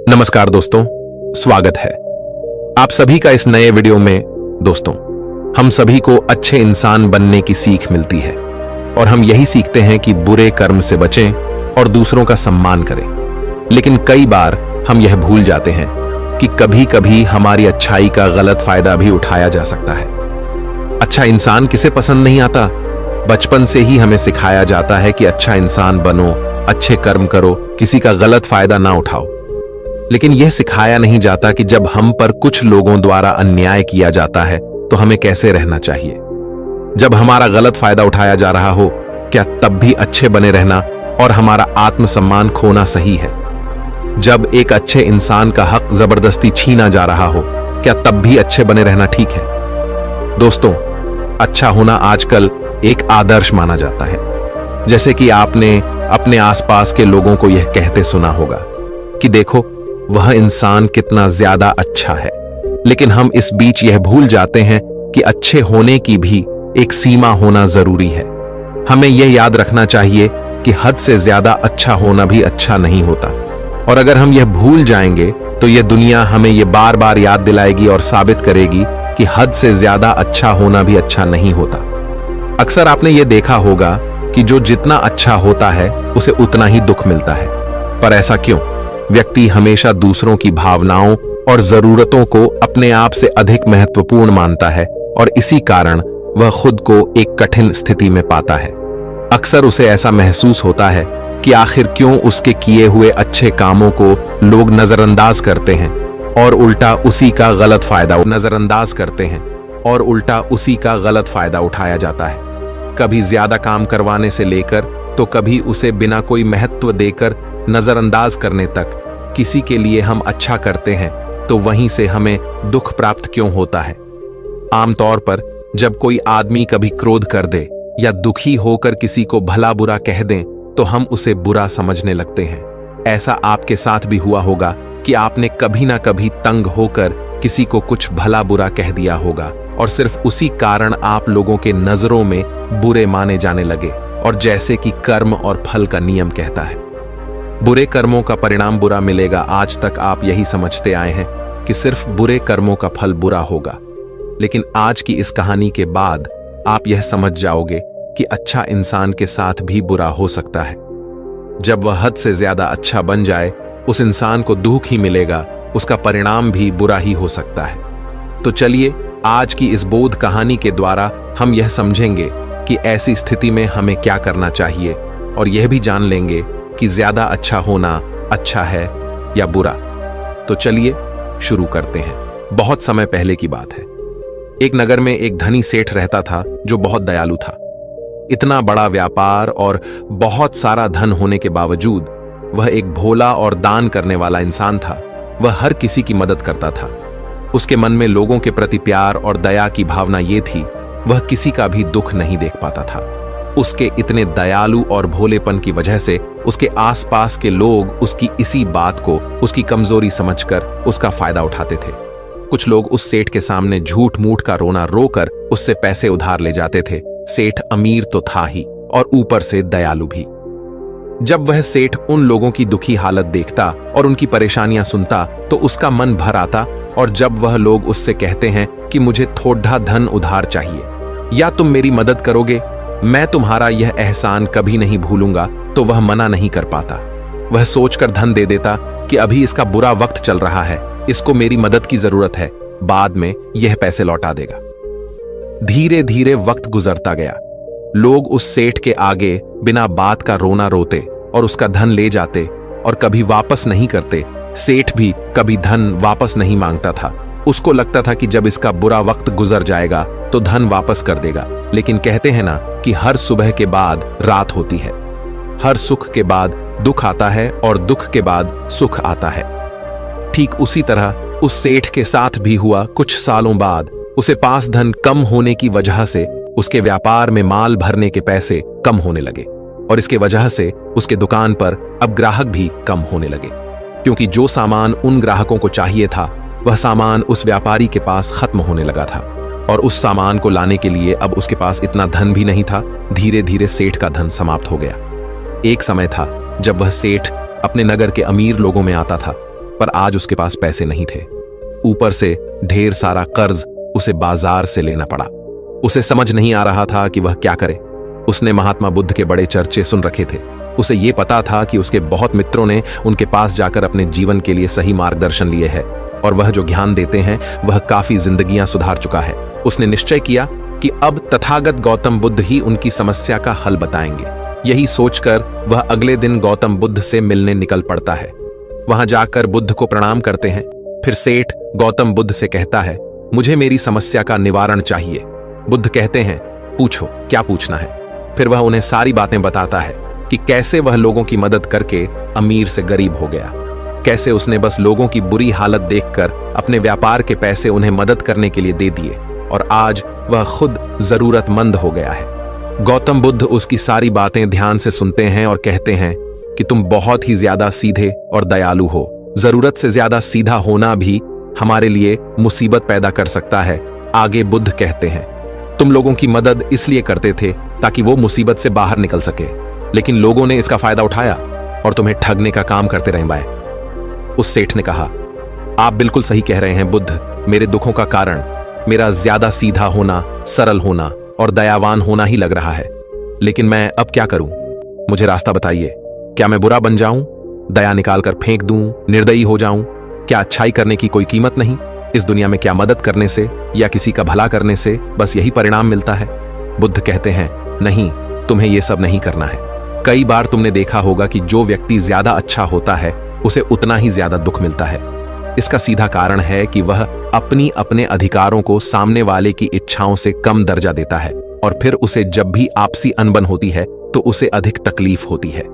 नमस्कार दोस्तों, स्वागत है आप सभी का इस नए वीडियो में। दोस्तों, हम सभी को अच्छे इंसान बनने की सीख मिलती है और हम यही सीखते हैं कि बुरे कर्म से बचें और दूसरों का सम्मान करें। लेकिन कई बार हम यह भूल जाते हैं कि कभी कभी हमारी अच्छाई का गलत फायदा भी उठाया जा सकता है। अच्छा इंसान किसे पसंद नहीं आता? बचपन से ही हमें सिखाया जाता है कि अच्छा इंसान बनो, अच्छे कर्म करो, किसी का गलत फायदा ना उठाओ। लेकिन यह सिखाया नहीं जाता कि जब हम पर कुछ लोगों द्वारा अन्याय किया जाता है तो हमें कैसे रहना चाहिए। जब हमारा गलत फायदा उठाया जा रहा हो, क्या तब भी अच्छे बने रहना और हमारा आत्मसम्मान खोना सही है? जब एक अच्छे इंसान का हक जबरदस्ती छीना जा रहा हो, क्या तब भी अच्छे बने रहना ठीक है? दोस्तों, अच्छा होना आजकल एक आदर्श माना जाता है। जैसे कि आपने अपने आसपास के लोगों को यह कहते सुना होगा कि देखो वह इंसान कितना ज्यादा अच्छा है। लेकिन हम इस बीच यह भूल जाते हैं कि अच्छे होने की भी एक सीमा होना जरूरी है। हमें यह याद रखना चाहिए कि हद से ज्यादा अच्छा होना भी अच्छा नहीं होता। और अगर हम यह भूल जाएंगे तो यह दुनिया हमें यह बार बार याद दिलाएगी और साबित करेगी कि हद से ज्यादा अच्छा होना भी अच्छा नहीं होता। अक्सर आपने यह देखा होगा कि जो जितना अच्छा होता है उसे उतना ही दुख मिलता है। पर ऐसा क्यों? व्यक्ति हमेशा दूसरों की भावनाओं और जरूरतों को अपने आप से अधिक महत्वपूर्ण मानता है और इसी कारण वह खुद को एक कठिन स्थिति में पाता है। अक्सर उसे ऐसा महसूस होता है कि आखिर क्यों उसके किए हुए अच्छे कामों को लोग नजरअंदाज करते हैं और उल्टा उसी का गलत फायदा उठाया जाता है। कभी ज्यादा काम करवाने से लेकर तो कभी उसे बिना कोई महत्व देकर नजरअंदाज करने तक। किसी के लिए हम अच्छा करते हैं तो वहीं से हमें दुख प्राप्त क्यों होता है? आमतौर पर जब कोई आदमी कभी क्रोध कर दे या दुखी होकर किसी को भला बुरा कह दें तो हम उसे बुरा समझने लगते हैं। ऐसा आपके साथ भी हुआ होगा कि आपने कभी ना कभी तंग होकर किसी को कुछ भला बुरा कह दिया होगा और सिर्फ उसी कारण आप लोगों के नजरों में बुरे माने जाने लगे। और जैसे कि कर्म और फल का नियम कहता है, बुरे कर्मों का परिणाम बुरा मिलेगा। आज तक आप यही समझते आए हैं कि सिर्फ बुरे कर्मों का फल बुरा होगा। लेकिन आज की इस कहानी के बाद आप यह समझ जाओगे कि अच्छा इंसान के साथ भी बुरा हो सकता है। जब वह हद से ज्यादा अच्छा बन जाए, उस इंसान को दुख ही मिलेगा, उसका परिणाम भी बुरा ही हो सकता है। तो चलिए आज की इस बोध कहानी के द्वारा हम यह समझेंगे कि ऐसी स्थिति में हमें क्या करना चाहिए और यह भी जान लेंगे कि ज्यादा अच्छा होना अच्छा है या बुरा। तो चलिए शुरू करते हैं। बहुत समय पहले की बात है। एक नगर में एक धनी सेठ रहता था जो बहुत दयालु था। इतना बड़ा व्यापार और बहुत सारा धन होने के बावजूद वह एक भोला और दान करने वाला इंसान था। वह हर किसी की मदद करता था। उसके मन में लोगों के प्रति प्यार और दया की भावना ये थी, वह किसी का भी दुख नहीं देख पाता था। उसके इतने दयालु और भोलेपन की वजह से उसके आसपास के लोग उसकी इसी बात को उसकी कमजोरी समझकर उसका फायदा उठाते थे। कुछ लोग उस सेठ के सामने झूठ मूठ का रोना रोकर उससे पैसे उधार ले जाते थे। सेठ अमीर तो था ही और ऊपर से दयालु भी। जब वह सेठ उन लोगों की दुखी हालत देखता और उनकी परेशानियां सुनता तो उसका मन भर आता। और जब वह लोग उससे कहते हैं कि मुझे थोड़ा धन उधार चाहिए या तुम मेरी मदद करोगे, मैं तुम्हारा यह एहसान कभी नहीं भूलूंगा, तो वह मना नहीं कर पाता। वह सोचकर धन दे देता कि अभी इसका बुरा वक्त चल रहा है, इसको मेरी मदद की जरूरत है, बाद में यह पैसे लौटा देगा। धीरे धीरे वक्त गुजरता गया। लोग उस सेठ के आगे बिना बात का रोना रोते और उसका धन ले जाते और कभी वापस नहीं करते। सेठ भी कभी धन वापस नहीं मांगता था। उसको लगता था कि जब इसका बुरा वक्त गुजर जाएगा तो धन वापस कर देगा। लेकिन कहते हैं ना कि हर सुबह के बाद रात होती है, हर सुख के बाद दुख आता है और दुख के बाद सुख आता है। ठीक उसी तरह उस सेठ के साथ भी हुआ। कुछ सालों बाद उसे पास धन कम होने की वजह से उसके व्यापार में माल भरने के पैसे कम होने लगे और इसके वजह से उसके दुकान पर अब ग्राहक भी कम होने लगे, क्योंकि जो सामान उन ग्राहकों को चाहिए था वह सामान उस व्यापारी के पास खत्म होने लगा था और उस सामान को लाने के लिए अब उसके पास इतना धन भी नहीं था। धीरे धीरे सेठ का धन समाप्त हो गया। एक समय था जब वह सेठ अपने नगर के अमीर लोगों में आता था पर आज उसके पास पैसे नहीं थे। ऊपर से ढेर सारा कर्ज उसे बाजार से लेना पड़ा। उसे समझ नहीं आ रहा था कि वह क्या करे। उसने महात्मा बुद्ध के बड़े चर्चे सुन रखे थे। उसे ये पता था कि उसके बहुत मित्रों ने उनके पास जाकर अपने जीवन के लिए सही मार्गदर्शन लिए है और वह जो ज्ञान देते हैं वह काफी जिंदगियां सुधार चुका है। उसने निश्चय किया कि अब तथागत गौतम बुद्ध ही उनकी समस्या का हल बताएंगे। यही सोचकर वह अगले दिन गौतम बुद्ध से मिलने निकल पड़ता है। वहां जाकर बुद्ध को प्रणाम करते हैं। फिर सेठ गौतम बुद्ध से कहता है, मुझे मेरी समस्या का निवारण चाहिए। बुद्ध कहते हैं, पूछो, क्या पूछना है। फिर वह उन्हें सारी बातें बताता है कि कैसे वह लोगों की मदद करके अमीर से गरीब हो गया, कैसे उसने बस लोगों की बुरी हालत देखकर अपने व्यापार के पैसे उन्हें मदद करने के लिए दे दिए और आज वह खुद जरूरतमंद हो गया है। गौतम बुद्ध उसकी सारी बातें ध्यान से सुनते हैं और कहते हैं कि तुम बहुत ही ज्यादा सीधे और दयालु हो। जरूरत से ज्यादा सीधा होना भी हमारे लिए मुसीबत पैदा कर सकता है। आगे बुद्ध कहते हैं, तुम लोगों की मदद इसलिए करते थे ताकि वो मुसीबत से बाहर निकल सके, लेकिन लोगों ने इसका फायदा उठाया और तुम्हें ठगने का काम करते रहे बाय। उस सेठ ने कहा, आप बिल्कुल सही कह रहे हैं बुद्ध। मेरे दुखों का कारण मेरा ज्यादा सीधा होना, सरल होना और दयावान होना ही लग रहा है। लेकिन मैं अब क्या करूं? मुझे रास्ता बताइए। क्या मैं बुरा बन जाऊं, दया निकालकर फेंक दूं, निर्दयी हो जाऊं? क्या अच्छाई करने की कोई कीमत नहीं? इस दुनिया में क्या मदद करने से या किसी का भला करने से बस यही परिणाम मिलता है? बुद्ध कहते हैं, नहीं, तुम्हें यह सब नहीं करना है। कई बार तुमने देखा होगा कि जो व्यक्ति ज्यादा अच्छा होता है उसे उतना ही ज्यादा दुख मिलता है। इसका सीधा कारण है कि वह अपने अधिकारों को सामने वाले की इच्छाओं से कम दर्जा देता है और फिर उसे जब भी आपसी अनबन होती है तो उसे अधिक तकलीफ होती है।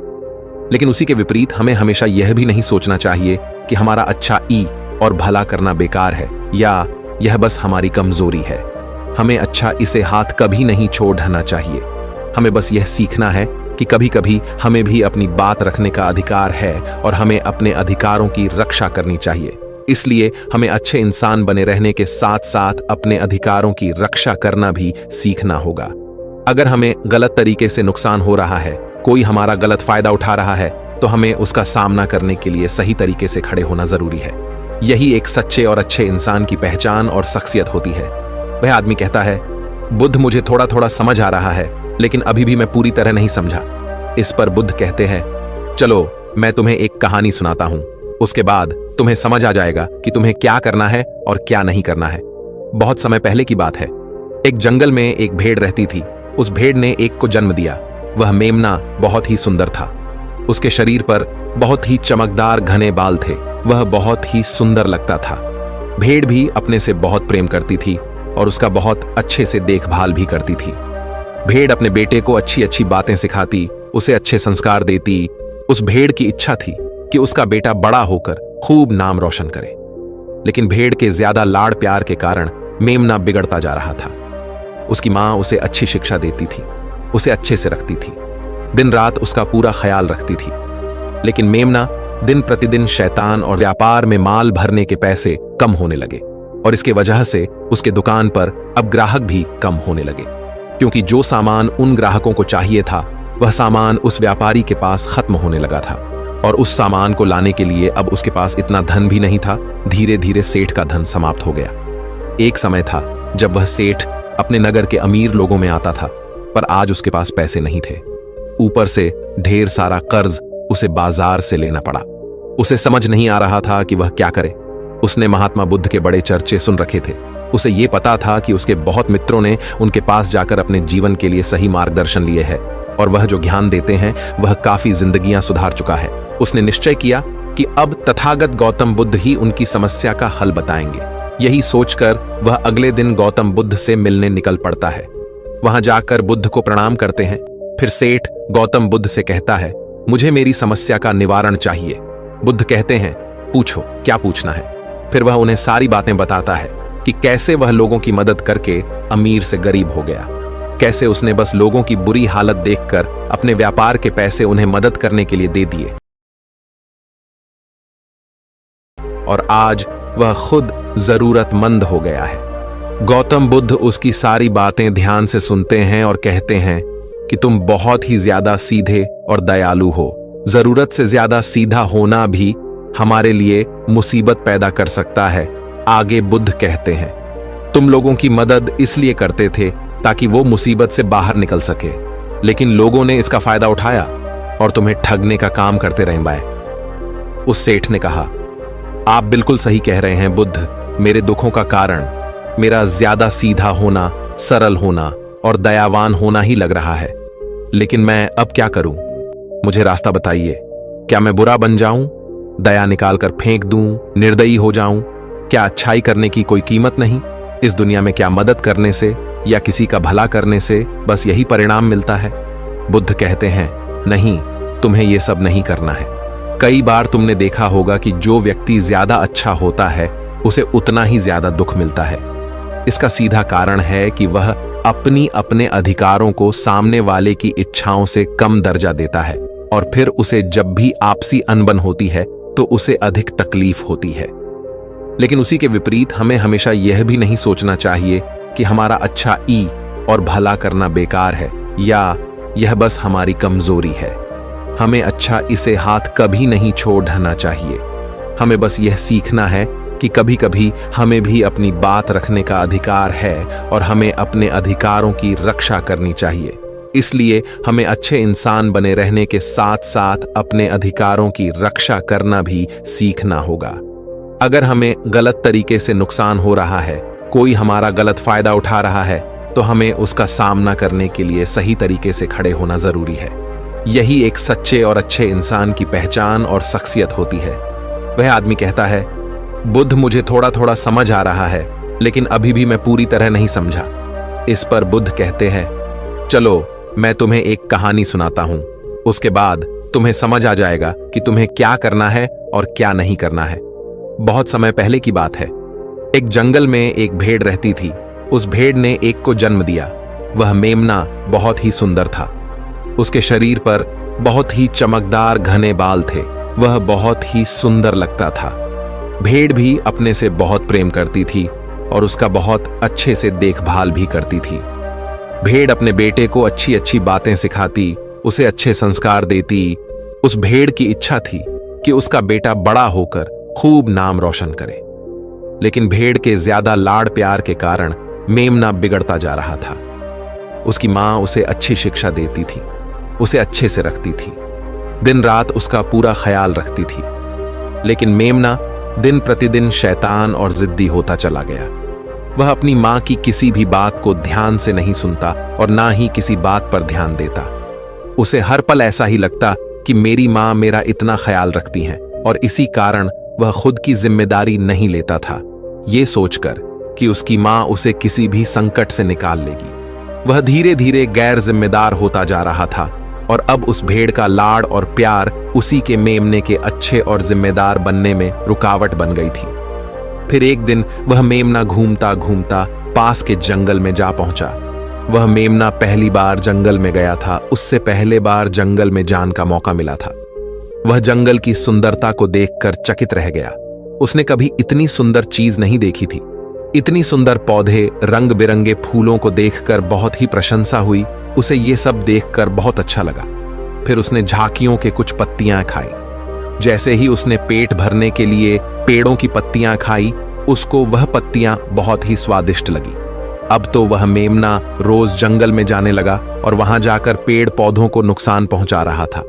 लेकिन उसी के विपरीत हमें हमेशा यह भी नहीं सोचना चाहिए कि हमारा अच्छा ई और भला करना बेकार है या यह बस हमारी कमजोरी है। हमें अच्छा इसे हाथ कभी नहीं छोड़ना चाहिए। हमें बस यह सीखना है कि कभी कभी हमें भी अपनी बात रखने का अधिकार है और हमें अपने अधिकारों की रक्षा करनी चाहिए। इसलिए हमें अच्छे इंसान बने रहने के साथ साथ अपने अधिकारों की रक्षा करना भी सीखना होगा। अगर हमें गलत तरीके से नुकसान हो रहा है, कोई हमारा गलत फायदा उठा रहा है, तो हमें उसका सामना करने के लिए सही तरीके से खड़े होना जरूरी है। यही एक सच्चे और अच्छे इंसान की पहचान और शख्सियत होती है। वह आदमी कहता है, बुद्ध, मुझे थोड़ा थोड़ा समझ आ रहा है, लेकिन अभी भी मैं पूरी तरह नहीं समझा। इस पर बुद्ध कहते हैं, चलो मैं तुम्हें एक कहानी सुनाता हूं, उसके बाद तुम्हें समझ आ जाएगा कि तुम्हें क्या करना है और क्या नहीं करना है। बहुत समय पहले की बात है। एक जंगल में एक भेड़ रहती थी। उस भेड़ ने एक को जन्म दिया। वह मेमना बहुत ही सुंदर था। उसके शरीर पर बहुत ही चमकदार घने बाल थे। वह बहुत ही सुंदर लगता था। भेड़ भी अपने से बहुत प्रेम करती थी और उसका बहुत अच्छे से देखभाल भी करती थी। भेड़ अपने बेटे को अच्छी अच्छी बातें सिखाती, उसे अच्छे संस्कार देती। उस भेड़ की इच्छा थी कि उसका बेटा बड़ा होकर खूब नाम रोशन करे। लेकिन भेड़ के ज्यादा लाड़ प्यार के कारण मेमना बिगड़ता जा रहा था। उसकी मां उसे अच्छी शिक्षा देती थी, उसे अच्छे से रखती थी, दिन रात उसका पूरा ख्याल रखती थी। लेकिन मेमना दिन प्रतिदिन शैतान और व्यापार में माल भरने के पैसे कम होने लगे और इसके वजह से उसके दुकान पर अब ग्राहक भी कम होने लगे, क्योंकि जो सामान उन ग्राहकों को चाहिए था वह सामान उस व्यापारी के पास खत्म होने लगा था और उस सामान को लाने के लिए अब उसके पास इतना धन भी नहीं था। धीरे धीरे सेठ का धन समाप्त हो गया। एक समय था जब वह सेठ अपने नगर के अमीर लोगों में आता था, पर आज उसके पास पैसे नहीं थे। ऊपर से ढेर सारा कर्ज उसे बाजार से लेना पड़ा। उसे समझ नहीं आ रहा था कि वह क्या करे। उसने महात्मा बुद्ध के बड़े चर्चे सुन रखे थे। उसे ये पता था कि उसके बहुत मित्रों ने उनके पास जाकर अपने जीवन के लिए सही मार्गदर्शन लिए है और वह जो ज्ञान देते हैं वह काफी जिंदगियां सुधार चुका है। उसने निश्चय किया कि अब तथागत गौतम बुद्ध ही उनकी समस्या का हल बताएंगे। यही सोचकर वह अगले दिन गौतम बुद्ध से मिलने निकल पड़ता है। वहां जाकर बुद्ध को प्रणाम करते हैं। फिर सेठ गौतम बुद्ध से कहता है, मुझे मेरी समस्या का निवारण चाहिए। बुद्ध कहते हैं, पूछो, क्या पूछना है। फिर वह उन्हें सारी बातें बताता है कि कैसे वह लोगों की मदद करके अमीर से गरीब हो गया, कैसे उसने बस लोगों की बुरी हालत देखकर अपने व्यापार के पैसे उन्हें मदद करने के लिए दे दिए और आज वह खुद जरूरतमंद हो गया है। गौतम बुद्ध उसकी सारी बातें ध्यान से सुनते हैं और कहते हैं कि तुम बहुत ही ज्यादा सीधे और दयालु हो। जरूरत से ज्यादा सीधा होना भी हमारे लिए मुसीबत पैदा कर सकता है। आगे बुद्ध कहते हैं, तुम लोगों की मदद इसलिए करते थे ताकि वो मुसीबत से बाहर निकल सके, लेकिन लोगों ने इसका फायदा उठाया और तुम्हें ठगने का काम करते रहे बाय। उस सेठ ने कहा, आप बिल्कुल सही कह रहे हैं बुद्ध। मेरे दुखों का कारण मेरा ज्यादा सीधा होना, सरल होना और दयावान होना ही लग रहा है। लेकिन मैं अब क्या करूं? मुझे रास्ता बताइए। क्या मैं बुरा बन जाऊं, दया निकालकर फेंक दूं, निर्दयी हो जाऊं? क्या अच्छाई करने की कोई कीमत नहीं? इस दुनिया में क्या मदद करने से या किसी का भला करने से बस यही परिणाम मिलता है? बुद्ध कहते हैं, नहीं, तुम्हें यह सब नहीं करना है। कई बार तुमने देखा होगा कि जो व्यक्ति ज्यादा अच्छा होता है उसे उतना ही ज्यादा दुख मिलता है। इसका सीधा कारण है कि वह अपने अधिकारों को सामने वाले की इच्छाओं से कम दर्जा देता है, और फिर उसे जब भी आपसी अनबन होती है तो उसे अधिक तकलीफ होती है। लेकिन उसी के विपरीत हमें हमेशा यह भी नहीं सोचना चाहिए कि हमारा अच्छा ई और भला करना बेकार है या यह बस हमारी कमजोरी है। हमें अच्छा इसे हाथ कभी नहीं छोड़ना चाहिए। हमें बस यह सीखना है कि कभी कभी हमें भी अपनी बात रखने का अधिकार है और हमें अपने अधिकारों की रक्षा करनी चाहिए। इसलिए हमें अच्छे इंसान बने रहने के साथ साथ अपने अधिकारों की रक्षा करना भी सीखना होगा। अगर हमें गलत तरीके से नुकसान हो रहा है, कोई हमारा गलत फायदा उठा रहा है, तो हमें उसका सामना करने के लिए सही तरीके से खड़े होना जरूरी है। यही एक सच्चे और अच्छे इंसान की पहचान और शख्सियत होती है। वह आदमी कहता है, बुद्ध, मुझे थोड़ा थोड़ा समझ आ रहा है, लेकिन अभी भी मैं पूरी तरह नहीं समझा। इस पर बुद्ध कहते हैं, चलो मैं तुम्हें एक कहानी सुनाता हूं, उसके बाद तुम्हें समझ आ जाएगा कि तुम्हें क्या करना है और क्या नहीं करना है। बहुत समय पहले की बात है। एक जंगल में एक भेड़ रहती थी। उस भेड़ ने एक को जन्म दिया। वह मेमना बहुत ही सुंदर था। उसके शरीर पर बहुत ही चमकदार घने बाल थे। वह बहुत ही सुंदर लगता था। भेड़ भी अपने से बहुत प्रेम करती थी और उसका बहुत अच्छे से देखभाल भी करती थी। भेड़ अपने बेटे को अच्छी अच्छी बातें सिखाती, उसे अच्छे संस्कार देती। उस भेड़ की इच्छा थी कि उसका बेटा बड़ा होकर खूब नाम रोशन करे। लेकिन भेड़ के ज्यादा लाड़ प्यार के कारण मेमना बिगड़ता जा रहा था। उसकी मां उसे अच्छी शिक्षा देती थी, उसे अच्छे से रखती थी, दिन रात उसका पूरा ख्याल रखती थी। लेकिन मेमना दिन प्रतिदिन शैतान और जिद्दी होता चला गया। वह अपनी मां की किसी भी बात को ध्यान से नहीं सुनता और ना ही किसी बात पर ध्यान देता। उसे हर पल ऐसा ही लगता कि मेरी मां मेरा इतना ख्याल रखती हैं, और इसी कारण वह खुद की जिम्मेदारी नहीं लेता था, ये सोचकर कि उसकी मां उसे किसी भी संकट से निकाल लेगी। वह धीरे धीरे गैर जिम्मेदार होता जा रहा था और अब उस भेड़ का लाड़ और प्यार उसी के मेमने के अच्छे और जिम्मेदार बनने में रुकावट बन गई थी। फिर एक दिन वह मेमना घूमता घूमता पास के जंगल में जा पहुंचा। वह मेमना पहली बार जंगल में गया था। उससे पहले बार जंगल में जान का मौका मिला था। वह जंगल की सुंदरता को देखकर चकित रह गया। उसने कभी इतनी सुंदर चीज नहीं देखी थी। इतनी सुंदर पौधे, रंग बिरंगे फूलों को देखकर बहुत ही प्रशंसा हुई। उसे ये सब देखकर बहुत अच्छा लगा। फिर उसने झांकियों के कुछ पत्तियां खाई। जैसे ही उसने पेट भरने के लिए पेड़ों की पत्तियां खाई, उसको वह पत्तियां बहुत ही स्वादिष्ट लगी। अब तो वह मेमना रोज जंगल में जाने लगा और वहां जाकर पेड़ पौधों को नुकसान पहुंचा रहा था।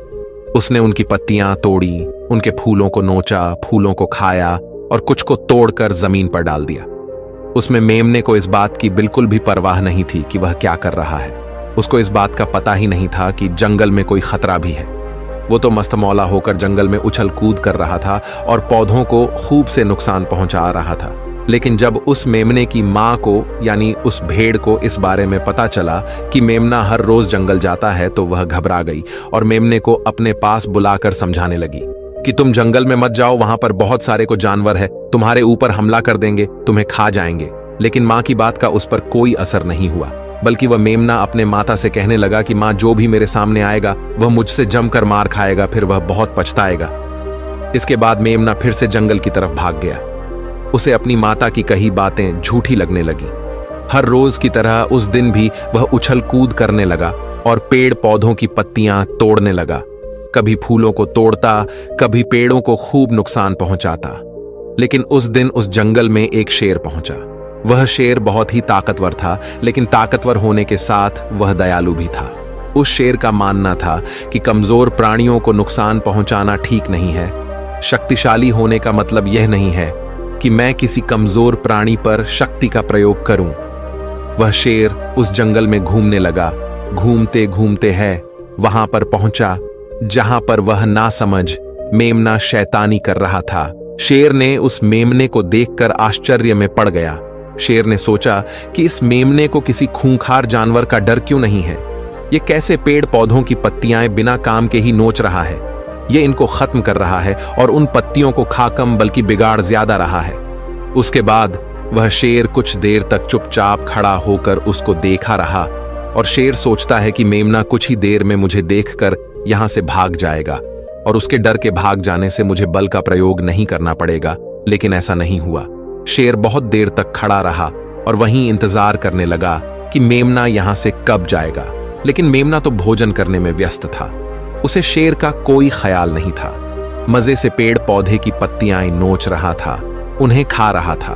उसने उनकी पत्तियां तोड़ी, उनके फूलों को नोचा, फूलों को खाया और कुछ को तोड़कर जमीन पर डाल दिया। उसमें मेमने को इस बात की बिल्कुल भी परवाह नहीं थी कि वह क्या कर रहा है। उसको इस बात का पता ही नहीं था कि जंगल में कोई खतरा भी है। वो तो मस्तमौला होकर जंगल में उछल कूद कर रहा था और पौधों को खूब से नुकसान पहुंचा रहा था। लेकिन जब उस मेमने की मां को यानी उस भेड़ को इस बारे में पता चला कि मेमना हर रोज जंगल जाता है, तो वह घबरा गई और मेमने को अपने पास बुलाकर समझाने लगी कि तुम जंगल में मत जाओ, वहां पर बहुत सारे को जानवर है, तुम्हारे ऊपर हमला कर देंगे, तुम्हें खा जाएंगे। लेकिन मां की बात का उस पर कोई असर नहीं हुआ, बल्कि वह मेमना अपने माता से कहने लगा कि मां, जो भी मेरे सामने आएगा वह मुझसे जमकर मार खाएगा, फिर वह बहुत पछताएगा। इसके बाद मेमना फिर से जंगल की तरफ भाग गया। उसे अपनी माता की कही बातें झूठी लगने लगी। हर रोज की तरह उस दिन भी वह उछल कूद करने लगा और पेड़ पौधों की पत्तियां तोड़ने लगा। कभी फूलों को तोड़ता, कभी पेड़ों को खूब नुकसान पहुंचाता। लेकिन उस दिन उस जंगल में एक शेर पहुंचा। वह शेर बहुत ही ताकतवर था, लेकिन ताकतवर होने के साथ वह दयालु भी था। उस शेर का मानना था कि कमजोर प्राणियों को नुकसान पहुंचाना ठीक नहीं है। शक्तिशाली होने का मतलब यह नहीं है कि मैं किसी कमजोर प्राणी पर शक्ति का प्रयोग करूं। वह शेर उस जंगल में घूमने लगा। घूमते घूमते है वहां पर पहुंचा जहां पर वह नासमझ मेमना शैतानी कर रहा था। शेर ने उस मेमने को देखकर आश्चर्य में पड़ गया। शेर ने सोचा कि इस मेमने को किसी खूंखार जानवर का डर क्यों नहीं है। ये कैसे पेड़ पौधों की पत्तियां बिना काम के ही नोच रहा है। ये इनको खत्म कर रहा है और उन पत्तियों को खाकम बल्कि बिगाड़ ज्यादा रहा है। उसके बाद वह शेर कुछ देर तक चुपचाप खड़ा होकर उसको देखा रहा और शेर सोचता है कि मेमना कुछ ही देर में मुझे देखकर यहां से भाग जाएगा और उसके डर के भाग जाने से मुझे बल का प्रयोग नहीं करना पड़ेगा। लेकिन ऐसा नहीं हुआ। शेर बहुत देर तक खड़ा रहा और वहीं इंतजार करने लगा कि मेमना यहां से कब जाएगा। लेकिन मेमना तो भोजन करने में व्यस्त था। उसे शेर का कोई ख्याल नहीं था। मजे से पेड़ पौधे की पत्तियां नोच रहा था, उन्हें खा रहा था,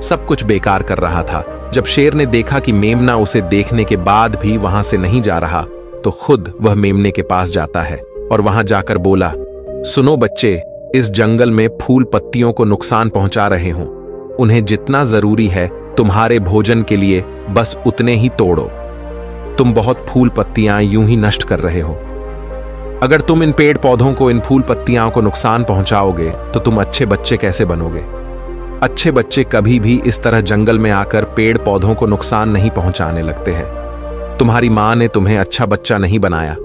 सब कुछ बेकार कर रहा था। जब शेर ने देखा कि मेमना उसे देखने के बाद भी वहां से नहीं जा रहा, तो खुद वह मेमने के पास जाता है और वहां जाकर बोला, सुनो बच्चे, इस जंगल में फूल पत्तियों को नुकसान पहुंचा रहे हो। उन्हें जितना जरूरी है तुम्हारे भोजन के लिए बस उतने ही तोड़ो। तुम बहुत फूल पत्तियां यूं ही नष्ट कर रहे हो। अगर तुम इन पेड़ पौधों को, इन फूल पत्तियां को नुकसान पहुंचाओगे तो तुम अच्छे बच्चे कैसे बनोगे। अच्छे बच्चे कभी भी इस तरह जंगल में आकर पेड़ पौधों को नुकसान नहीं पहुंचाने लगते हैं। तुम्हारी मां ने तुम्हें अच्छा बच्चा नहीं बनाया।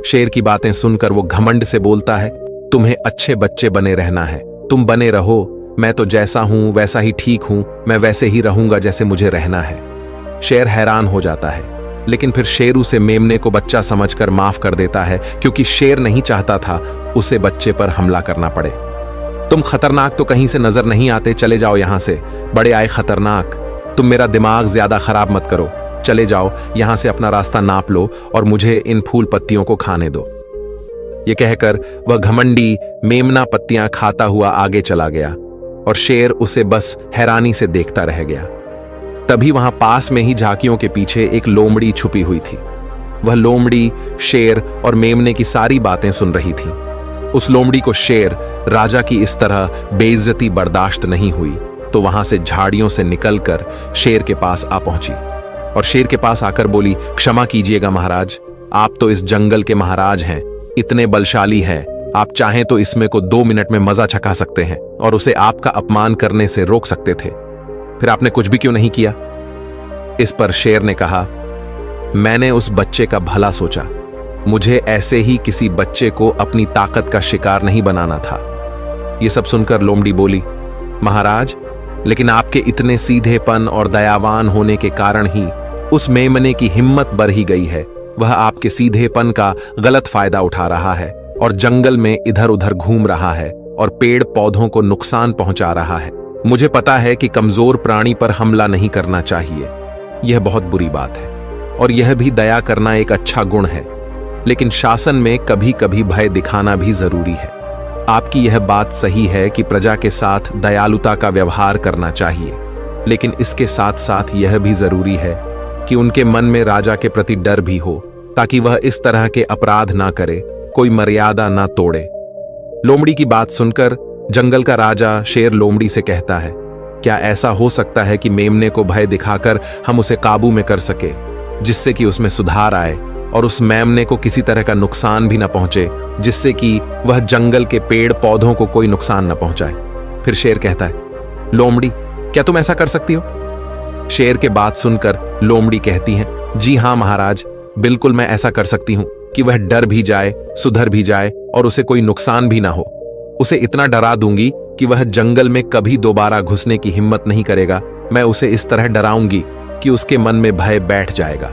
शेर की बातें सुनकर वो घमंड से बोलता है, तुम्हें अच्छे बच्चे बने रहना है, तुम बने रहो। मैं तो जैसा हूं वैसा ही ठीक हूं, मैं वैसे ही रहूंगा जैसे मुझे रहना है। शेर हैरान हो जाता है, लेकिन फिर शेर उसे मेमने को बच्चा समझकर माफ कर देता है, क्योंकि शेर नहीं चाहता था उसे बच्चे पर हमला करना पड़े। तुम खतरनाक तो कहीं से नजर नहीं आते, चले जाओ यहां से। बड़े आए खतरनाक, तुम मेरा दिमाग ज्यादा खराब मत करो। चले जाओ यहां से, अपना रास्ता नाप लो और मुझे इन फूल पत्तियों को खाने दो। ये कहकर वह घमंडी मेमना पत्तियां खाता हुआ आगे चला गया और शेर उसे बस हैरानी से देखता रह गया। तभी वहां पास में ही झांकियों के पीछे एक लोमड़ी छुपी हुई थी। वह लोमड़ी शेर और मेमने की सारी बातें सुन रही थी। उस लोमड़ी को शेर राजा की इस तरह बेइज्जती बर्दाश्त नहीं हुई, तो वहां से झाड़ियों से निकलकर शेर के पास आ पहुंची और शेर के पास आकर बोली, क्षमा कीजिएगा महाराज, आप तो इस जंगल के महाराज हैं, इतने बलशाली हैं, आप चाहें तो इसमें को 2 मिनट में मजा छका सकते हैं और उसे आपका अपमान करने से रोक सकते थे, फिर आपने कुछ भी क्यों नहीं किया। इस पर शेर ने कहा, मैंने उस बच्चे का भला सोचा, मुझे ऐसे ही किसी बच्चे को अपनी ताकत का शिकार नहीं बनाना था। यह सब सुनकर लोमड़ी बोली, महाराज, लेकिन आपके इतने सीधेपन और दयावान होने के कारण ही उस मेमने की हिम्मत बढ़ ही गई है। वह आपके सीधेपन का गलत फायदा उठा रहा है और जंगल में इधर उधर घूम रहा है और पेड़ पौधों को नुकसान पहुंचा रहा है। मुझे पता है कि कमजोर प्राणी पर हमला नहीं करना चाहिए, यह बहुत बुरी बात है, और यह भी दया करना एक अच्छा गुण है, लेकिन शासन में कभी कभी भय दिखाना भी जरूरी है। आपकी यह बात सही है कि प्रजा के साथ दयालुता का व्यवहार करना चाहिए, लेकिन इसके साथ साथ यह भी जरूरी है कि उनके मन में राजा के प्रति डर भी हो, ताकि वह इस तरह के अपराध ना करे, कोई मर्यादा ना तोड़े। लोमड़ी की बात सुनकर जंगल का राजा शेर लोमड़ी से कहता है, क्या ऐसा हो सकता है कि मेमने को भय दिखाकर हम उसे काबू में कर सके, जिससे कि उसमें सुधार आए और उस मेमने को किसी तरह का नुकसान भी न पहुंचे, जिससे कि वह जंगल के पेड़ पौधों को कोई नुकसान न पहुंचाए। फिर शेर कहता है, लोमड़ी, क्या तुम ऐसा कर सकती हो। शेर के बात सुनकर लोमड़ी कहती है, जी हां महाराज, बिल्कुल मैं ऐसा कर सकती हूं कि वह डर भी जाए, सुधर भी जाए और उसे कोई नुकसान भी ना हो। उसे इतना डरा दूंगी कि वह जंगल में कभी दोबारा घुसने की हिम्मत नहीं करेगा। मैं उसे इस तरह डराऊंगी कि उसके मन में भय बैठ जाएगा,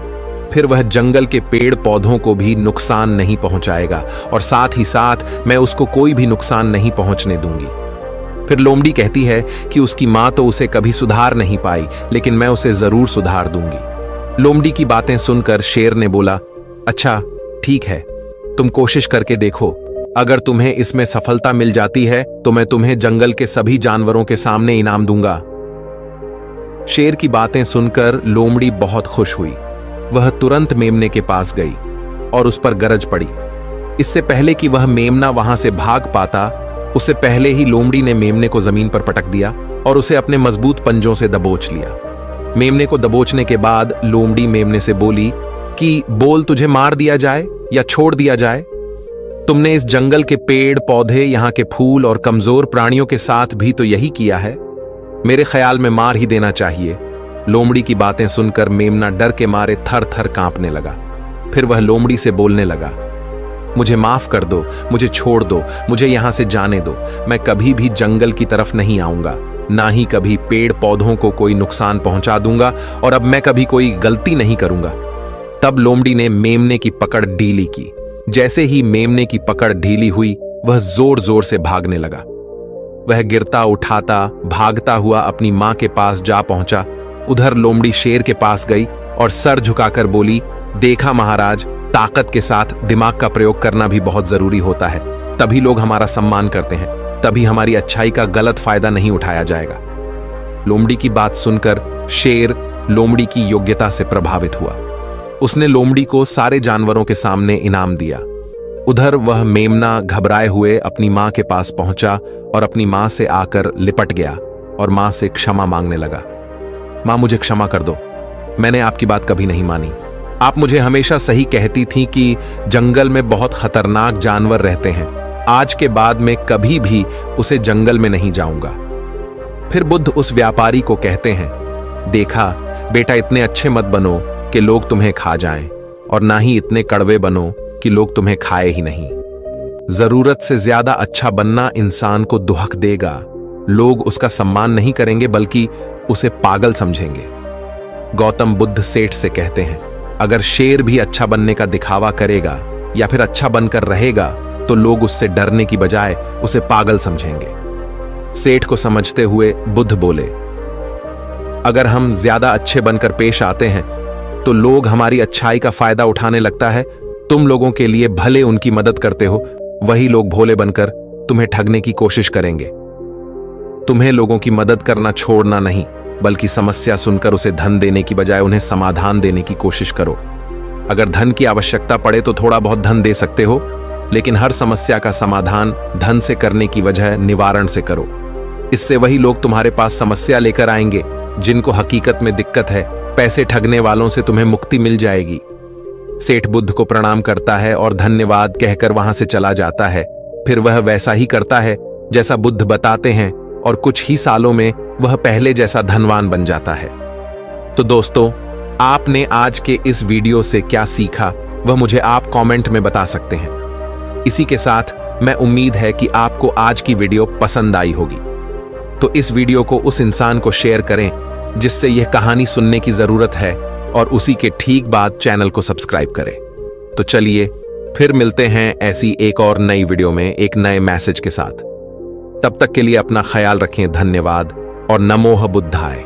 फिर वह जंगल के पेड़ पौधों को भी नुकसान नहीं पहुंचाएगा और साथ ही साथ मैं उसको कोई भी नुकसान नहीं पहुंचने दूंगी। फिर लोमड़ी कहती है कि उसकी मां तो उसे कभी सुधार नहीं पाई, लेकिन मैं उसे जरूर सुधार दूंगी। लोमड़ी की बातें सुनकर शेर ने बोला, अच्छा ठीक है, तुम कोशिश करके देखो, अगर तुम्हें इसमें सफलता मिल जाती है तो मैं तुम्हें जंगल के सभी जानवरों के सामने इनाम दूंगा। शेर की बातें सुनकर लोमड़ी बहुत खुश हुई। वह तुरंत मेमने के पास गई और उस पर गरज पड़ी। इससे पहले कि वह मेमना वहां से भाग पाता, उससे पहले ही लोमड़ी ने मेमने को जमीन पर पटक दिया और उसे अपने मजबूत पंजों से दबोच लिया। मेमने को दबोचने के बाद लोमड़ी मेमने से बोली कि बोल, तुझे मार दिया जाए या छोड़ दिया जाए? तुमने इस जंगल के पेड़ पौधे, यहाँ के फूल और कमजोर प्राणियों के साथ भी तो यही किया है। मेरे ख्याल में मार ही देना चाहिए। लोमड़ी की बातें सुनकर मेमना डर के मारे थर थर कांपने लगा। फिर वह लोमड़ी से बोलने लगा, मुझे माफ कर दो, मुझे छोड़ दो, मुझे यहां से जाने दो। मैं कभी भी जंगल की तरफ नहीं आऊंगा, ना ही कभी पेड़ पौधों को कोई नुकसान पहुंचा दूंगा, और अब मैं कभी कोई गलती नहीं करूंगा। तब लोमड़ी ने मेमने की पकड़ ढीली की। जैसे ही मेमने की पकड़ ढीली हुई, वह जोर जोर से भागने लगा। वह गिरता उठाता भागता हुआ अपनी मां के पास जा पहुंचा। उधर लोमड़ी शेर के पास गई और सर झुकाकर बोली, देखा महाराज, ताकत के साथ दिमाग का प्रयोग करना भी बहुत जरूरी होता है, तभी लोग हमारा सम्मान करते हैं, तभी हमारी अच्छाई का गलत फायदा नहीं उठाया जाएगा। लोमड़ी की बात सुनकर शेर लोमड़ी की योग्यता से प्रभावित हुआ। उसने लोमड़ी को सारे जानवरों के सामने इनाम दिया। उधर वह मेमना घबराए हुए अपनी मां के पास पहुंचा और अपनी मां से आकर लिपट गया और मां से क्षमा मांगने लगा। मां, मुझे क्षमा कर दो, मैंने आपकी बात कभी नहीं मानी। आप मुझे हमेशा सही कहती थी कि जंगल में बहुत खतरनाक जानवर रहते हैं। आज के बाद मैं कभी भी उसे जंगल में नहीं जाऊंगा। फिर बुद्ध उस व्यापारी को कहते हैं, देखा बेटा, इतने अच्छे मत बनो कि लोग तुम्हें खा जाएं, और ना ही इतने कड़वे बनो कि लोग तुम्हें खाए ही नहीं। जरूरत से ज्यादा अच्छा बनना इंसान को दुहक देगा। लोग उसका सम्मान नहीं करेंगे बल्कि उसे पागल समझेंगे। गौतम बुद्ध सेठ से कहते हैं, अगर शेर भी अच्छा बनने का दिखावा करेगा या फिर अच्छा बनकर रहेगा तो लोग उससे डरने की बजाय उसे पागल समझेंगे। सेठ को समझते हुए बुद्ध बोले, अगर हम ज्यादा अच्छे बनकर पेश आते हैं तो लोग हमारी अच्छाई का फायदा उठाने लगता है। तुम लोगों के लिए भले उनकी मदद करते हो, वही लोग भोले बनकर तुम्हें ठगने की कोशिश करेंगे। तुम्हें लोगों की मदद करना छोड़ना नहीं, बल्कि समस्या सुनकर उसे धन देने की बजाय उन्हें समाधान देने की कोशिश करो। अगर धन की आवश्यकता पड़े तो थोड़ा बहुत धन दे सकते हो, लेकिन हर समस्या का समाधान धन से करने की वजह निवारण से करो। इससे वही लोग तुम्हारे पास समस्या लेकर आएंगे जिनको हकीकत में दिक्कत है। पैसे ठगने वालों से तुम्हें मुक्ति मिल जाएगी। सेठ बुद्ध को प्रणाम करता है और धन्यवाद कहकर वहां से चला जाता है। फिर वह वैसा ही करता है जैसा बुद्ध बताते हैं, और कुछ ही सालों में वह पहले जैसा धनवान बन जाता है। तो दोस्तों, आपने आज के इस वीडियो से क्या सीखा वह मुझे आप कमेंट में बता सकते हैं। इसी के साथ मैं उम्मीद है कि आपको आज की वीडियो पसंद आई होगी। तो इस वीडियो को उस इंसान को शेयर करें जिससे यह कहानी सुनने की जरूरत है, और उसी के ठीक बाद चैनल को सब्सक्राइब करें। तो चलिए फिर मिलते हैं ऐसी एक और नई वीडियो में एक नए मैसेज के साथ। तब तक के लिए अपना ख्याल रखें। धन्यवाद और नमोह बुद्धाय।